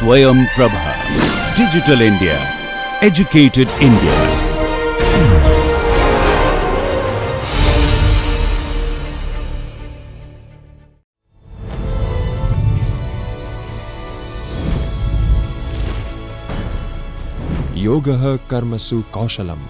Swayam Prabha. Digital India. Educated India. योगः कर्मसु कौशलम्.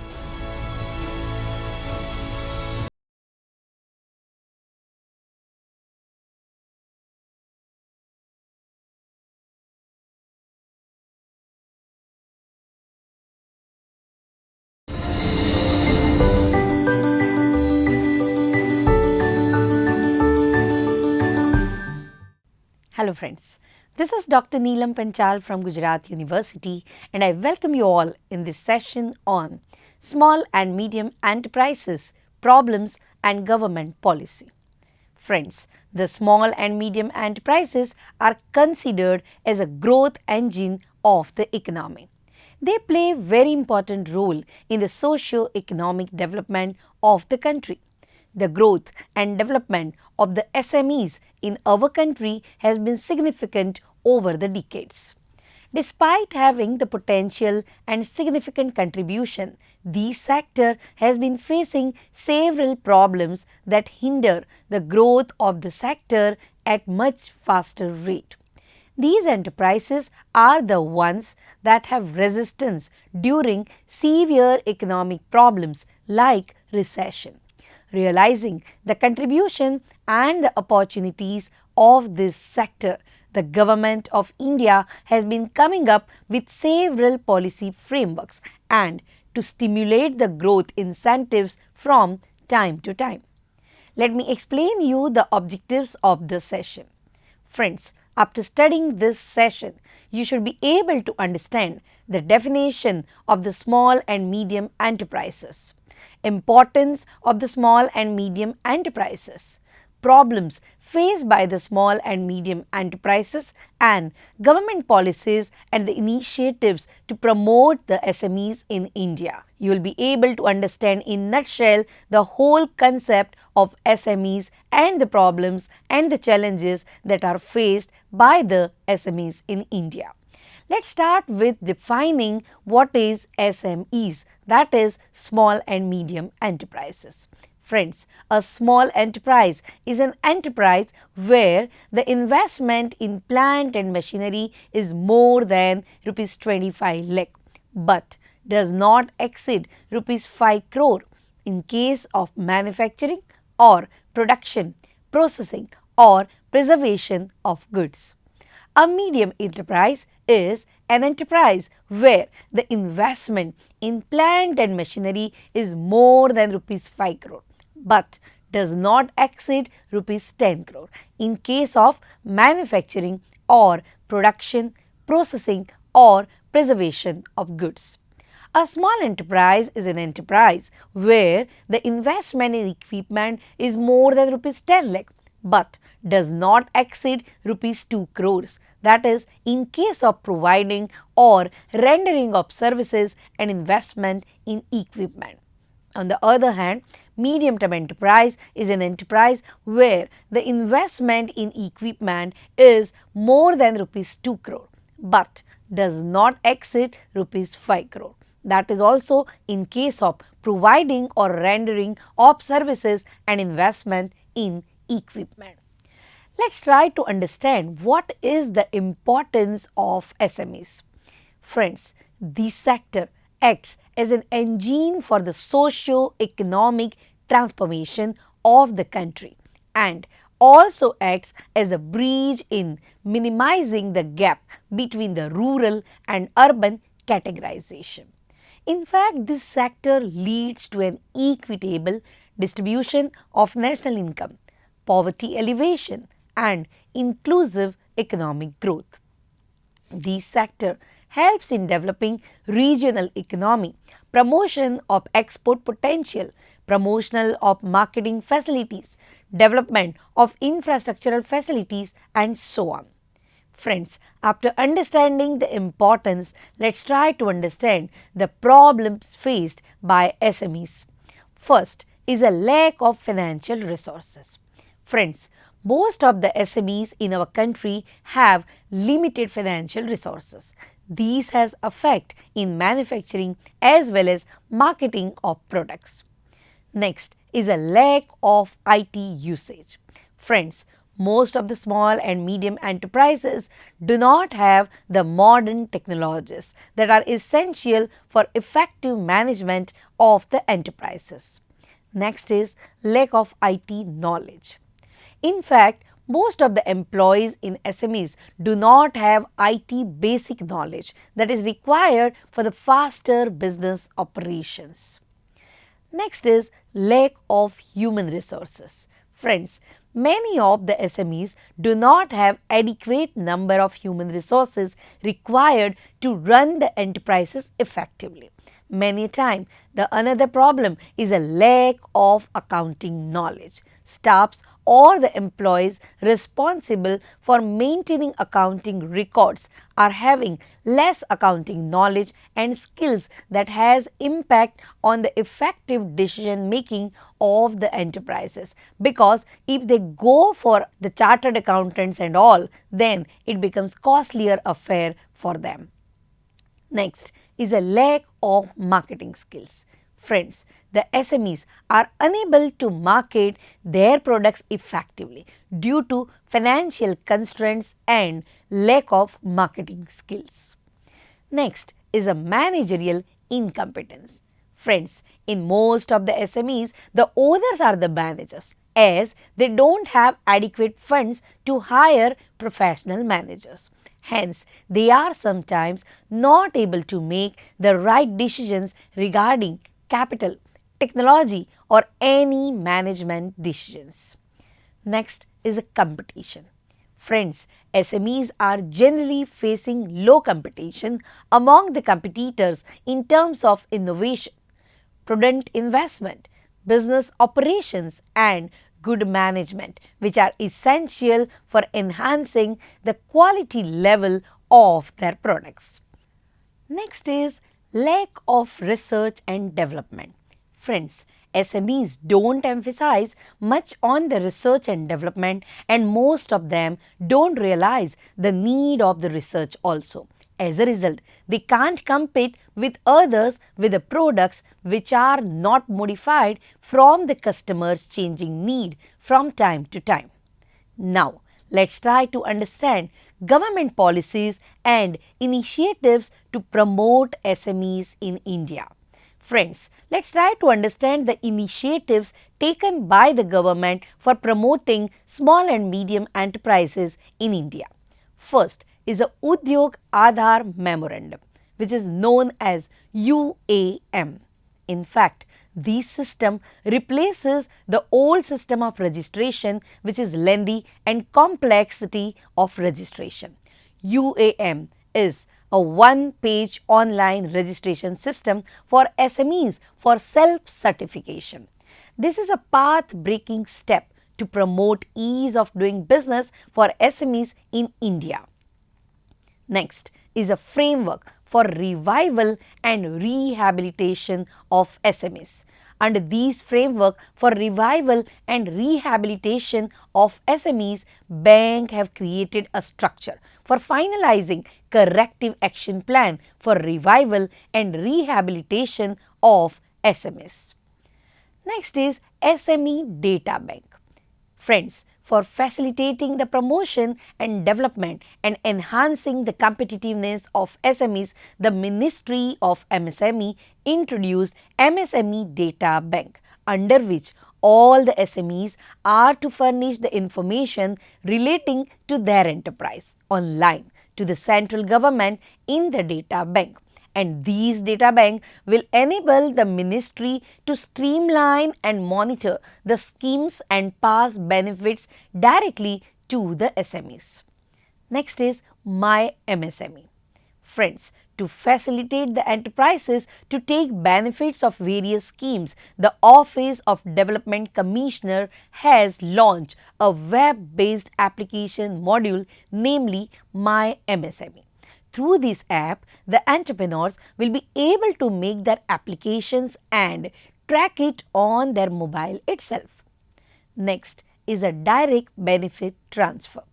Hello friends, this is Dr. Neelam Panchal from Gujarat University and I welcome you all in this session on Small and Medium Enterprises, Problems and Government Policy. Friends, the small and medium enterprises are considered as a growth engine of the economy. They play a very important role in the socio-economic development of the country. The growth and development of the SMEs in our country has been significant over the decades. Despite having the potential and significant contribution, this sector has been facing several problems that hinder the growth of the sector at much faster rate. These enterprises are the ones that have resistance during severe economic problems like recession. Realizing the contribution and the opportunities of this sector, the Government of India has been coming up with several policy frameworks and to stimulate the growth incentives from time to time. Let me explain you the objectives of this session. Friends, after studying this session, you should be able to understand the definition of the small and medium enterprises, importance of the small and medium enterprises, problems faced by the small and medium enterprises and government policies and the initiatives to promote the SMEs in India. You will be able to understand in nutshell the whole concept of SMEs and the problems and the challenges that are faced by the SMEs in India. Let's start with defining what is SMEs, that is small and medium enterprises. Friends, a small enterprise is an enterprise where the investment in plant and machinery is more than rupees 25 lakh but does not exceed rupees 5 crore in case of manufacturing or production, processing or preservation of goods. A medium enterprise is an enterprise where the investment in plant and machinery is more than rupees 5 crore but does not exceed rupees 10 crore in case of manufacturing or production, processing or preservation of goods. A small enterprise is an enterprise where the investment in equipment is more than rupees 10 lakh but does not exceed rupees 2 crores, that is in case of providing or rendering of services and investment in equipment. On the other hand, medium-term enterprise is an enterprise where the investment in equipment is more than rupees 2 crore but does not exceed rupees 5 crore. That is also in case of providing or rendering of services and investment in equipment. Let's try to understand what is the importance of SMEs. Friends, this sector acts as an engine for the socio-economic transformation of the country and also acts as a bridge in minimizing the gap between the rural and urban categorization. In fact, this sector leads to an equitable distribution of national income, poverty alleviation and inclusive economic growth. This sector helps in developing regional economy, promotion of export potential, promotional of marketing facilities, development of infrastructural facilities and so on. Friends, after understanding the importance, let's try to understand the problems faced by SMEs. First is a lack of financial resources. Friends, Most of the SMEs in our country have limited financial resources. These has effect in manufacturing as well as marketing of products. Next is a lack of IT usage. Friends, most of the small and medium enterprises do not have the modern technologies that are essential for effective management of the enterprises. Next is lack of IT knowledge. In fact, most of the employees in SMEs do not have IT basic knowledge that is required for the faster business operations. Next is lack of human resources. Friends, many of the SMEs do not have adequate number of human resources required to run the enterprises effectively. Many times, the another problem is a lack of accounting knowledge. Staffs or the employees responsible for maintaining accounting records are having less accounting knowledge and skills that has impact on the effective decision making of the enterprises, because if they go for the chartered accountants and all, then it becomes costlier affair for them. Next is a lack of marketing skills. Friends, the SMEs are unable to market their products effectively due to financial constraints and lack of marketing skills. Next is a managerial incompetence. Friends, in most of the SMEs, the owners are the managers, as they don't have adequate funds to hire professional managers. Hence, they are sometimes not able to make the right decisions regarding capital, technology or any management decisions. Next is a competition. Friends, SMEs are generally facing low competition among the competitors in terms of innovation, prudent investment, business operations and good management, which are essential for enhancing the quality level of their products. Next is lack of research and development. Friends, SMEs don't emphasize much on the research and development, and most of them don't realize the need of the research also. As a result, they can't compete with others with the products which are not modified from the customer's changing need from time to time. Now, let's try to understand government policies and initiatives to promote SMEs in India. Friends, let's try to understand the initiatives taken by the government for promoting small and medium enterprises in India. First is the Udyog Aadhar Memorandum, which is known as UAM. In fact, this system replaces the old system of registration, which is lengthy and complexity of registration. UAM is a one-page online registration system for SMEs for self-certification. This is a path-breaking step to promote ease of doing business for SMEs in India. Next is a framework for revival and rehabilitation of SMEs. Under these framework for revival and rehabilitation of SMEs, bank have created a structure for finalizing corrective action plan for revival and rehabilitation of SMEs. Next is SME Data Bank. Friends, for facilitating the promotion and development and enhancing the competitiveness of SMEs, the Ministry of MSME introduced MSME Data Bank, under which all the SMEs are to furnish the information relating to their enterprise online to the central government in the data bank. And these data bank will enable the ministry to streamline and monitor the schemes and pass benefits directly to the SMEs. Next is My MSME. Friends, to facilitate the enterprises to take benefits of various schemes, the Office of Development Commissioner has launched a web-based application module, namely My MSME. Through this app, the entrepreneurs will be able to make their applications and track it on their mobile itself. Next is a direct benefit transfer.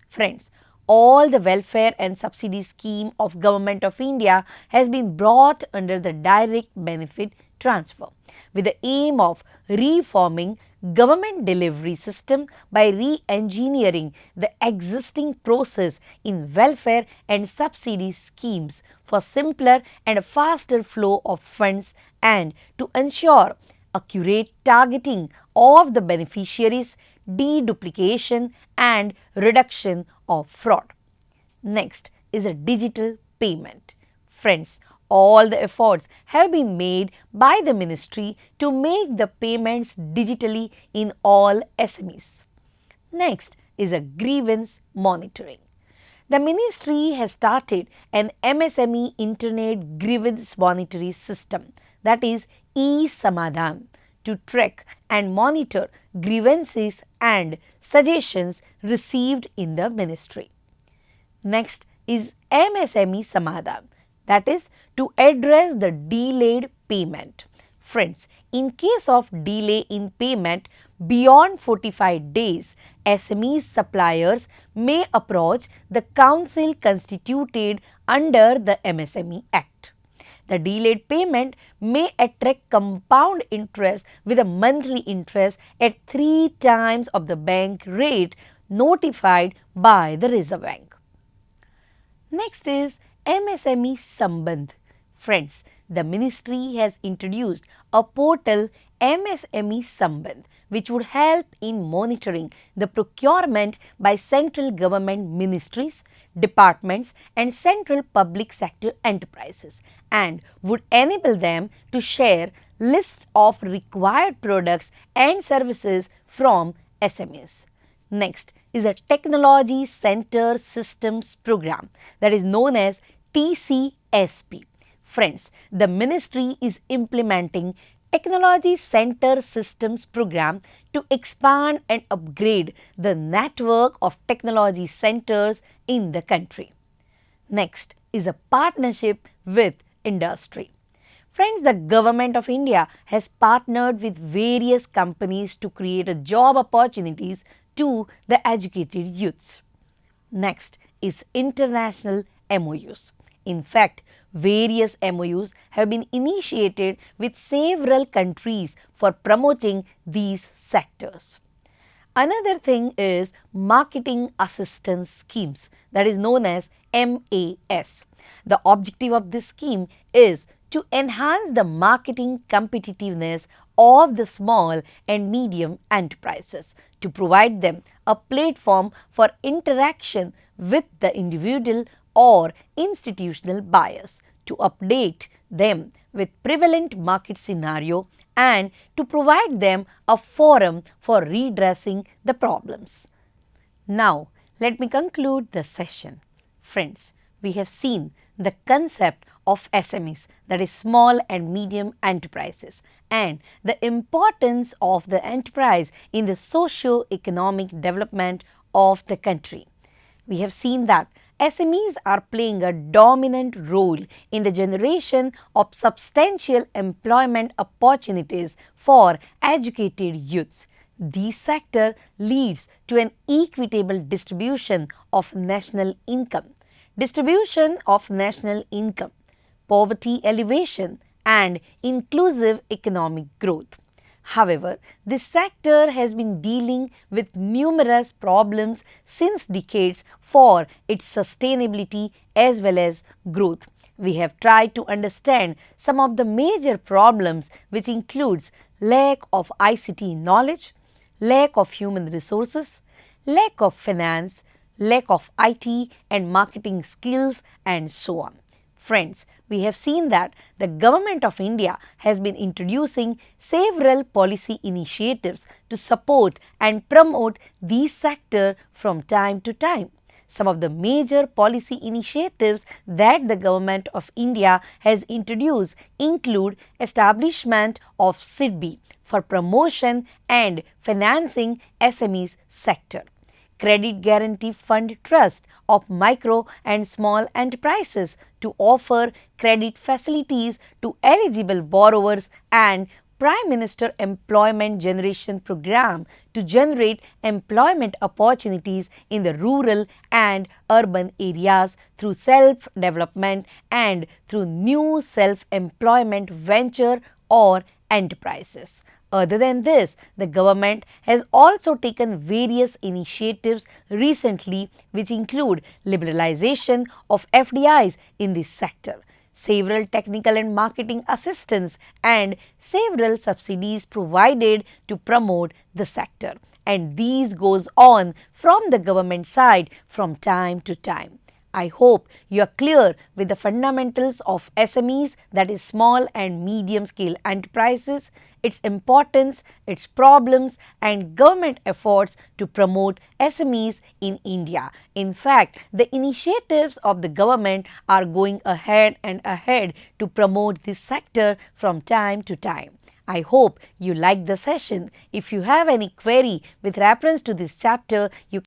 Friends, all the welfare and subsidy scheme of Government of India has been brought under the direct benefit transfer with the aim of reforming government delivery system by re-engineering the existing process in welfare and subsidy schemes for simpler and faster flow of funds and to ensure accurate targeting of the beneficiaries, deduplication and reduction of fraud. Next is a digital payment. Friends, all the efforts have been made by the ministry to make the payments digitally in all SMEs. Next is a grievance monitoring. The ministry has started an MSME internet grievance monitoring system, that is e-Samadhan, to track and monitor grievances and suggestions received in the ministry. Next is MSME Samadhan, that is to address the delayed payment. Friends, in case of delay in payment beyond 45 days, SME suppliers may approach the council constituted under the MSME Act. The delayed payment may attract compound interest with a monthly interest at 3 times of the bank rate notified by the Reserve Bank. Next is MSME Sambandh. Friends, the ministry has introduced a portal MSME Sambandh which would help in monitoring the procurement by central government ministries, departments and central public sector enterprises and would enable them to share lists of required products and services from SMEs. Next is a Technology Center Systems Program, that is known as TCSP. Friends, the ministry is implementing Technology Center Systems Program to expand and upgrade the network of technology centers in the country. Next is a partnership with industry. Friends, the Government of India has partnered with various companies to create job opportunities to the educated youths. Next is international MOUs. In fact, various MOUs have been initiated with several countries for promoting these sectors. Another thing is marketing assistance schemes, that is known as MAS. The objective of this scheme is to enhance the marketing competitiveness of the small and medium enterprises, to provide them a platform for interaction with the individual or institutional buyers, to update them with prevalent market scenario and to provide them a forum for redressing the problems. Now, let me conclude the session. Friends, we have seen the concept of SMEs, that is small and medium enterprises, and the importance of the enterprise in the socio-economic development of the country. We have seen that SMEs are playing a dominant role in the generation of substantial employment opportunities for educated youths. This sector leads to an equitable distribution of national income, poverty alleviation and inclusive economic growth. However, this sector has been dealing with numerous problems since decades for its sustainability as well as growth. We have tried to understand some of the major problems, which includes lack of ICT knowledge, lack of human resources, lack of finance, lack of IT and marketing skills and so on. Friends, we have seen that the Government of India has been introducing several policy initiatives to support and promote these sectors from time to time. Some of the major policy initiatives that the Government of India has introduced include establishment of SIDBI for promotion and financing SMEs sector, Credit Guarantee Fund Trust of micro and small enterprises to offer credit facilities to eligible borrowers and Prime Minister Employment Generation Program to generate employment opportunities in the rural and urban areas through self-development and through new self-employment venture or enterprises. Other than this, the government has also taken various initiatives recently which include liberalization of FDIs in this sector, several technical and marketing assistance and several subsidies provided to promote the sector, and these goes on from the government side from time to time. I hope you are clear with the fundamentals of SMEs, that is small and medium scale enterprises, its importance, its problems and government efforts to promote SMEs in India. In fact, the initiatives of the government are going ahead and ahead to promote this sector from time to time. I hope you liked the session. If you have any query with reference to this chapter, you